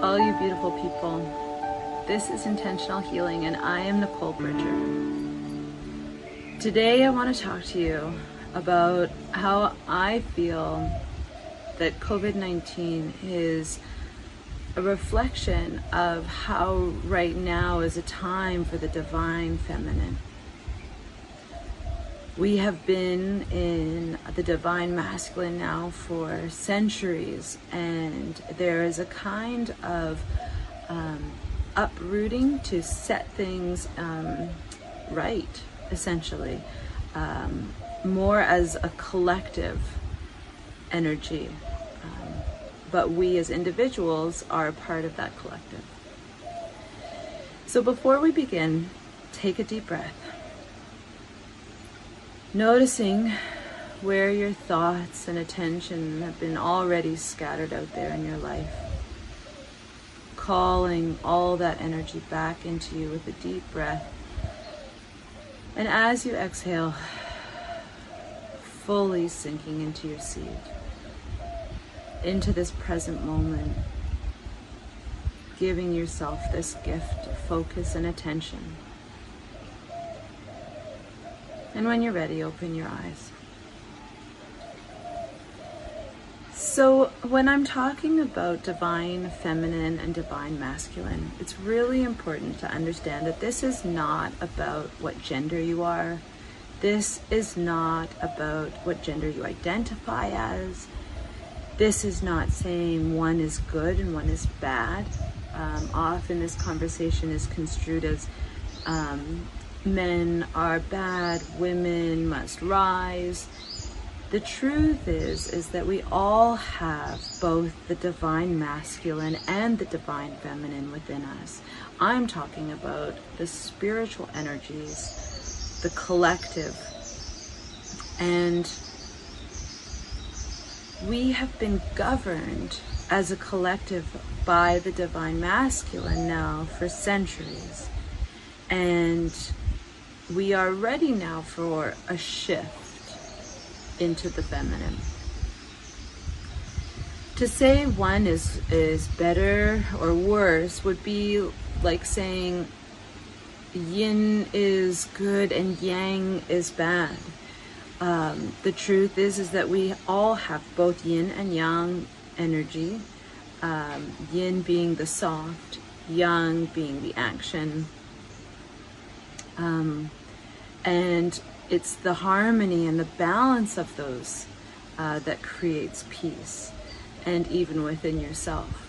All you beautiful people, this is Intentional Healing and I am Nicole Bridger. Today I want to talk to you about how I feel that COVID-19 is a reflection of how right now is a time for the divine feminine. We have been in the divine masculine now for centuries, and there is a kind of uprooting to set things right, essentially, more as a collective energy. But we as individuals are a part of that collective. So before we begin, take a deep breath. Noticing where your thoughts and attention have been already scattered out there in your life. Calling all that energy back into you with a deep breath. And as you exhale, fully sinking into your seat, into this present moment, giving yourself this gift of focus and attention. And when you're ready, open your eyes. So when I'm talking about divine feminine and divine masculine, it's really important to understand that this is not about what gender you are. This is not about what gender you identify as. This is not saying one is good and one is bad. Often this conversation is construed as men are bad, women must rise. The truth is that we all have both the divine masculine and the divine feminine within us. I'm talking about the spiritual energies, the collective. And we have been governed as a collective by the divine masculine now for centuries. And we are ready now for a shift into the feminine. To say one is better or worse would be like saying yin is good and yang is bad. The truth is that we all have both yin and yang energy. Yin being the soft, yang being the action. And it's the harmony and the balance of those that creates peace, and even within yourself.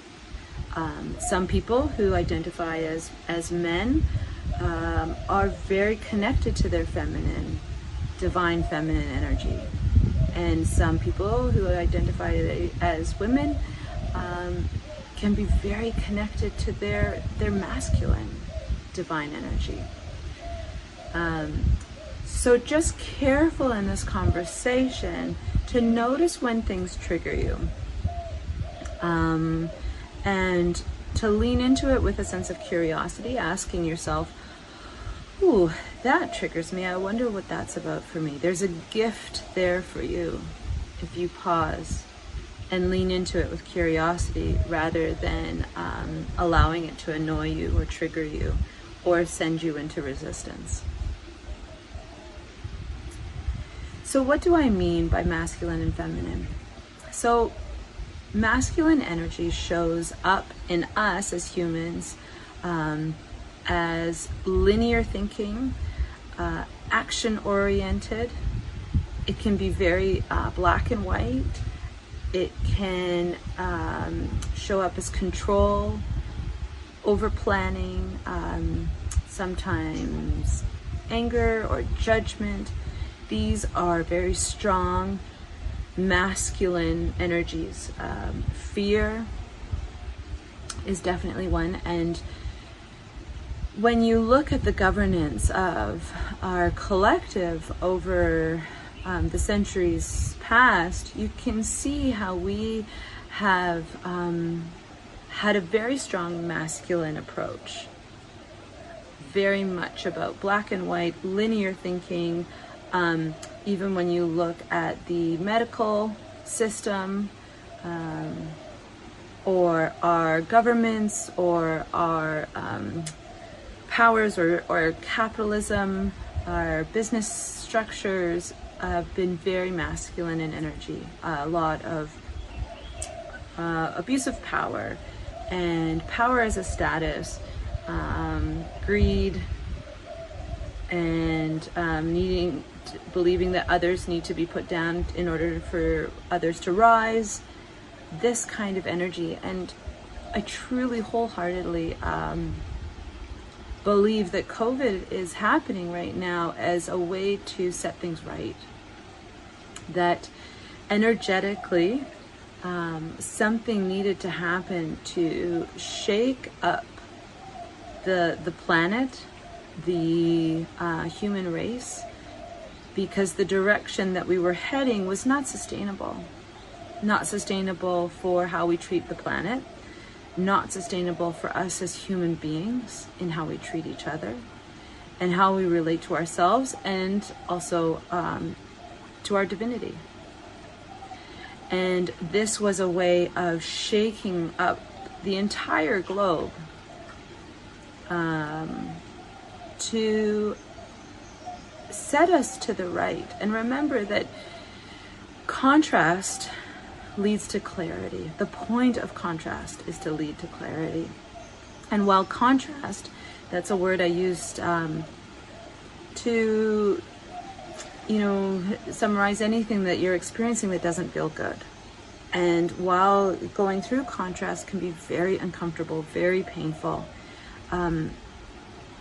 Some people who identify as men are very connected to their feminine, divine feminine energy. And some people who identify as women can be very connected to their masculine divine energy. So just careful in this conversation to notice when things trigger you, and to lean into it with a sense of curiosity, asking yourself, ooh, that triggers me. I wonder what that's about for me. There's a gift there for you if you pause and lean into it with curiosity rather than allowing it to annoy you or trigger you or send you into resistance. So what do I mean by masculine and feminine? So masculine energy shows up in us as humans as linear thinking, action-oriented. It can be very black and white. It can show up as control, over-planning, sometimes anger or judgment. These are very strong masculine energies. Fear is definitely one. And when you look at the governance of our collective over the centuries past, you can see how we have had a very strong masculine approach. Very much about black and white, linear thinking. Even when you look at the medical system, or our governments or our powers or capitalism, our business structures have been very masculine in energy. A lot of abuse of power and power as a status, greed, and believing that others need to be put down in order for others to rise. This kind of energy. And I truly wholeheartedly believe that COVID is happening right now as a way to set things right. That energetically, something needed to happen to shake up the planet, the human race, because the direction that we were heading was not sustainable. Not sustainable for how we treat the planet, not sustainable for us as human beings in how we treat each other and how we relate to ourselves, and also to our divinity. And this was a way of shaking up the entire globe to set us to the right. And remember that contrast leads to clarity. The point of contrast is to lead to clarity. And while contrast, that's a word I used to, summarize anything that you're experiencing that doesn't feel good. And while going through contrast can be very uncomfortable, very painful,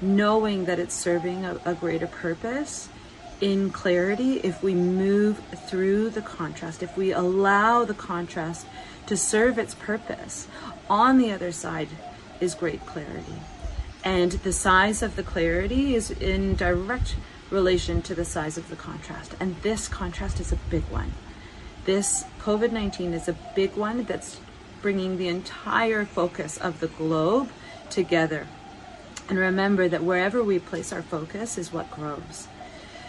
knowing that it's serving a greater purpose, in clarity, if we move through the contrast, if we allow the contrast to serve its purpose, on the other side is great clarity. And the size of the clarity is in direct relation to the size of the contrast. And this contrast is a big one. This COVID-19 is a big one that's bringing the entire focus of the globe together. And remember that wherever we place our focus is what grows.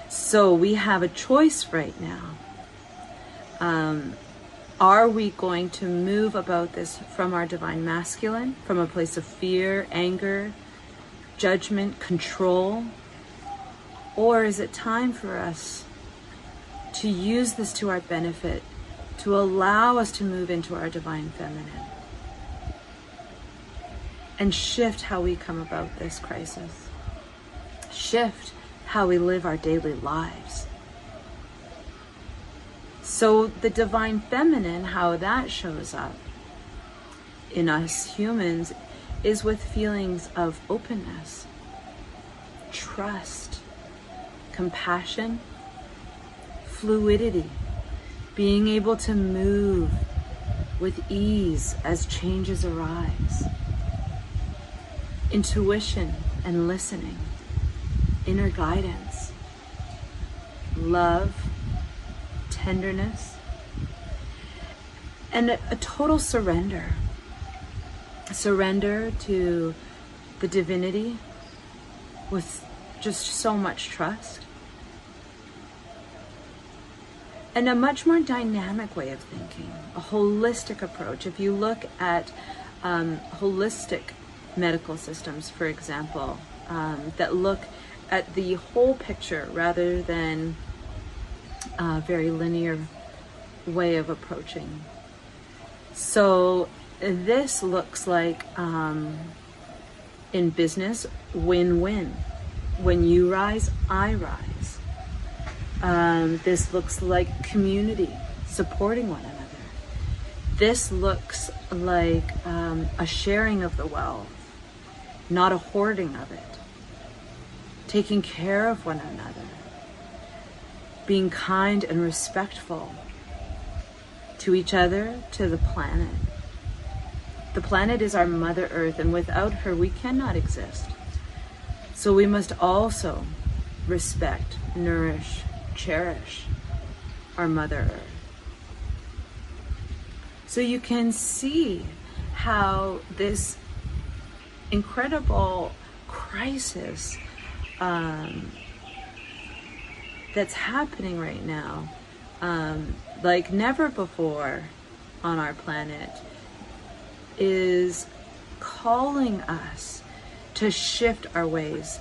So we have a choice right now. Are we going to move about this from our divine masculine, from a place of fear, anger, judgment, control? Or is it time for us to use this to our benefit, to allow us to move into our divine feminine and shift how we come about this crisis? Shift how we live our daily lives. So the divine feminine, how that shows up in us humans is with feelings of openness, trust, compassion, fluidity, being able to move with ease as changes arise, intuition and listening, inner guidance, love, tenderness, and a total surrender. Surrender to the divinity with just so much trust. And a much more dynamic way of thinking, a holistic approach. If you look at holistic medical systems, for example, that look at the whole picture rather than a very linear way of approaching. So this looks like, in business, win-win. When you rise, I rise. This looks like community, supporting one another. This looks like a sharing of the wealth, not a hoarding of it. Taking care of one another. Being kind and respectful to each other, to the planet. The planet is our Mother Earth, and without her we cannot exist. So we must also respect, nourish, cherish our Mother Earth. So you can see how this incredible crisis that's happening right now, like never before on our planet, is calling us to shift our ways.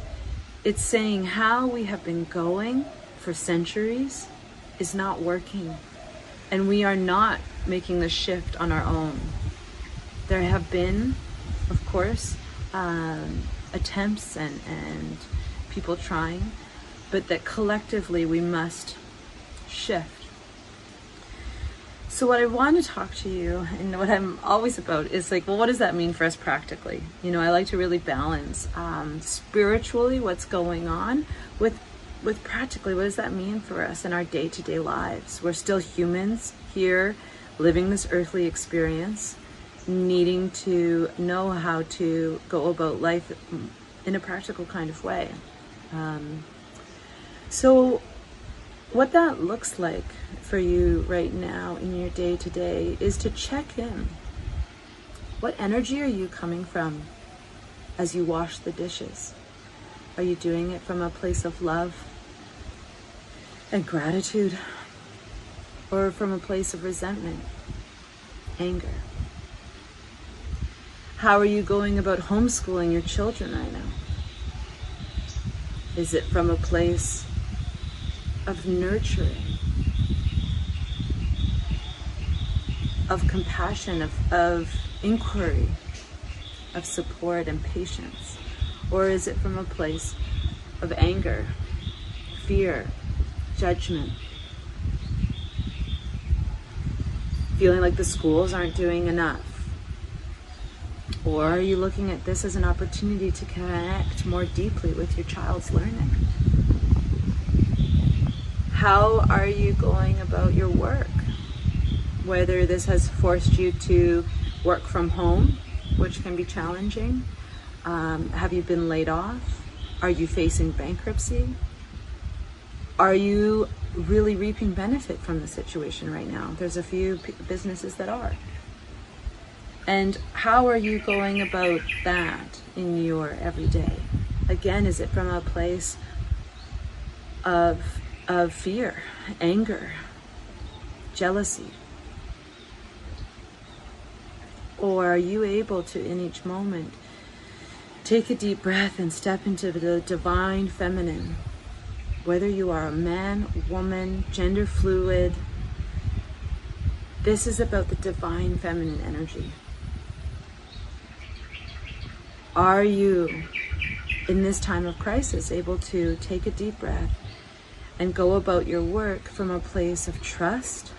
It's saying how we have been going for centuries is not working, and we are not making the shift on our own. There have been, of course, attempts and people trying, but that collectively we must shift. So what I want to talk to you, and what I'm always about, is like, well, what does that mean for us practically? You know, I like to really balance spiritually what's going on with practically what does that mean for us in our day-to-day lives. We're still humans here, living this earthly experience, needing to know how to go about life in a practical kind of way. So what that looks like for you right now in your day-to-day is to check in. What energy are you coming from as you wash the dishes? Are you doing it from a place of love and gratitude, or from a place of resentment, anger? How are you going about homeschooling your children right now? Is it from a place of nurturing, of compassion, of inquiry, of support and patience? Or is it from a place of anger, fear, judgment, feeling like the schools aren't doing enough? Or are you looking at this as an opportunity to connect more deeply with your child's learning? How are you going about your work? Whether this has forced you to work from home, which can be challenging. Have you been laid off? Are you facing bankruptcy? Are you really reaping benefit from the situation right now? There's a few businesses that are. And how are you going about that in your everyday? Again, is it from a place of fear, anger, jealousy? Or are you able to, in each moment, take a deep breath and step into the divine feminine? Whether you are a man, woman, gender fluid, this is about the divine feminine energy. Are you, in this time of crisis, able to take a deep breath and go about your work from a place of trust,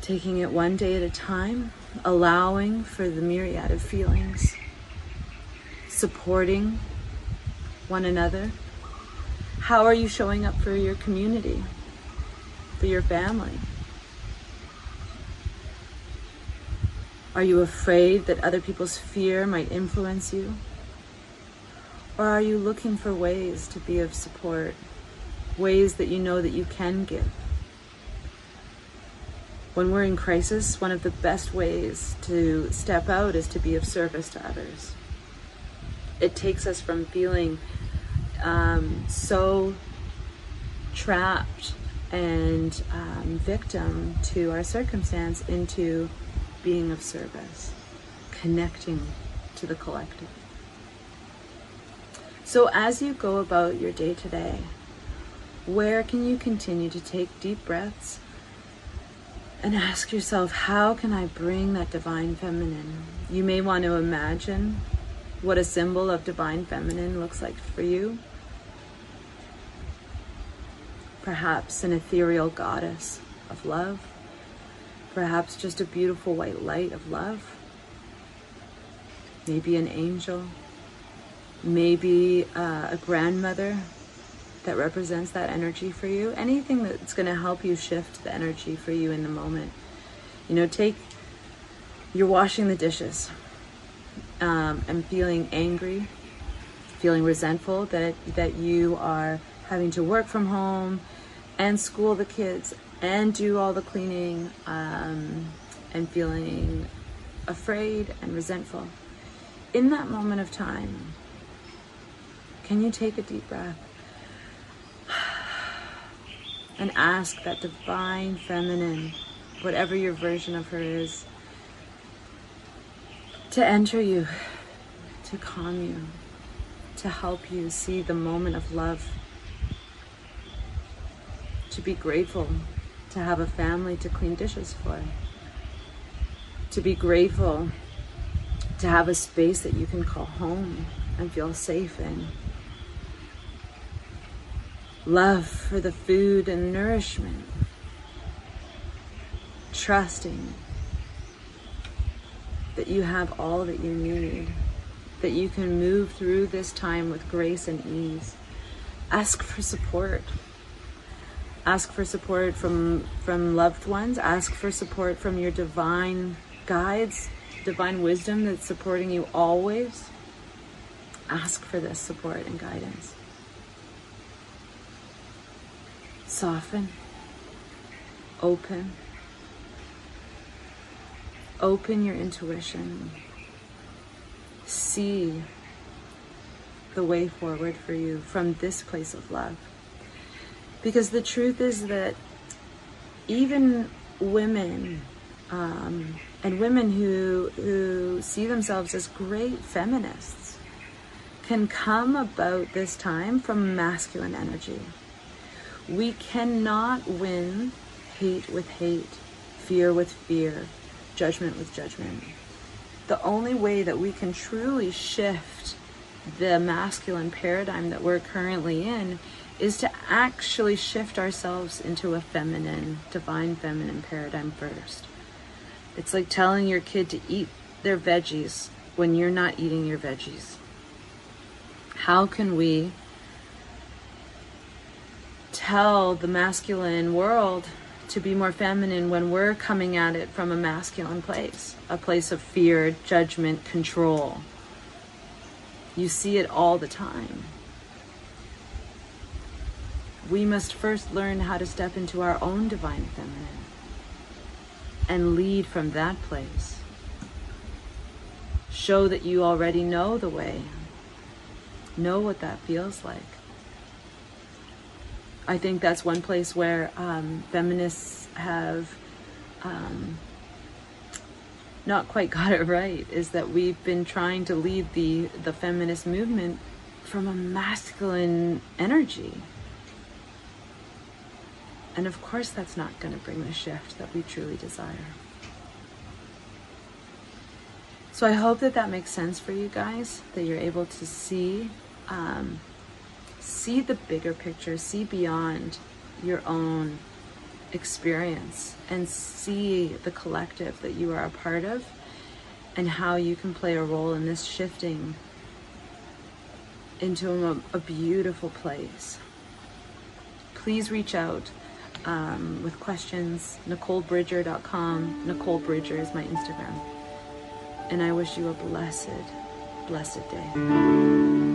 taking it one day at a time, allowing for the myriad of feelings, supporting one another? How are you showing up for your community, for your family? Are you afraid that other people's fear might influence you? Or are you looking for ways to be of support, ways that you know that you can give? When we're in crisis, one of the best ways to step out is to be of service to others. It takes us from feeling so trapped and victim to our circumstance into being of service, connecting to the collective. So as you go about your day to day, where can you continue to take deep breaths and ask yourself, how can I bring that divine feminine? You may want to imagine what a symbol of divine feminine looks like for you. Perhaps an ethereal goddess of love. Perhaps just a beautiful white light of love. Maybe an angel. Maybe a grandmother that represents that energy for you. Anything that's going to help you shift the energy for you in the moment. You know, you're washing the dishes and feeling angry, feeling resentful that you are having to work from home and school the kids and do all the cleaning, and feeling afraid and resentful. In that moment of time, can you take a deep breath and ask that divine feminine, whatever your version of her is, to enter you, to calm you, to help you see the moment of love, to be grateful to have a family to clean dishes for, to be grateful to have a space that you can call home and feel safe in. Love for the food and nourishment. Trusting that you have all that you need, that you can move through this time with grace and ease. Ask for support. Ask for support from loved ones. Ask for support from your divine guides, divine wisdom that's supporting you always. Ask for this support and guidance. Soften. Open. Open your intuition. See the way forward for you from this place of love. Because the truth is that even women, and women who see themselves as great feminists, can come about this time from masculine energy. We cannot win hate with hate, fear with fear, judgment with judgment. The only way that we can truly shift the masculine paradigm that we're currently in is to actually shift ourselves into a feminine, divine feminine paradigm first. It's like telling your kid to eat their veggies when you're not eating your veggies. How can we tell the masculine world to be more feminine when we're coming at it from a masculine place, a place of fear, judgment, control? You see it all the time. We must first learn how to step into our own divine feminine and lead from that place. Show that you already know the way. Know what that feels like. I think that's one place where feminists have not quite got it right, is that we've been trying to lead the feminist movement from a masculine energy. And of course that's not going to bring the shift that we truly desire. So I hope that makes sense for you guys, that you're able to see the bigger picture, see beyond your own experience, and see the collective that you are a part of, and how you can play a role in this shifting into a beautiful place. Please reach out with questions. NicoleBridger.com. Nicole Bridger is my Instagram. And I wish you a blessed, blessed day.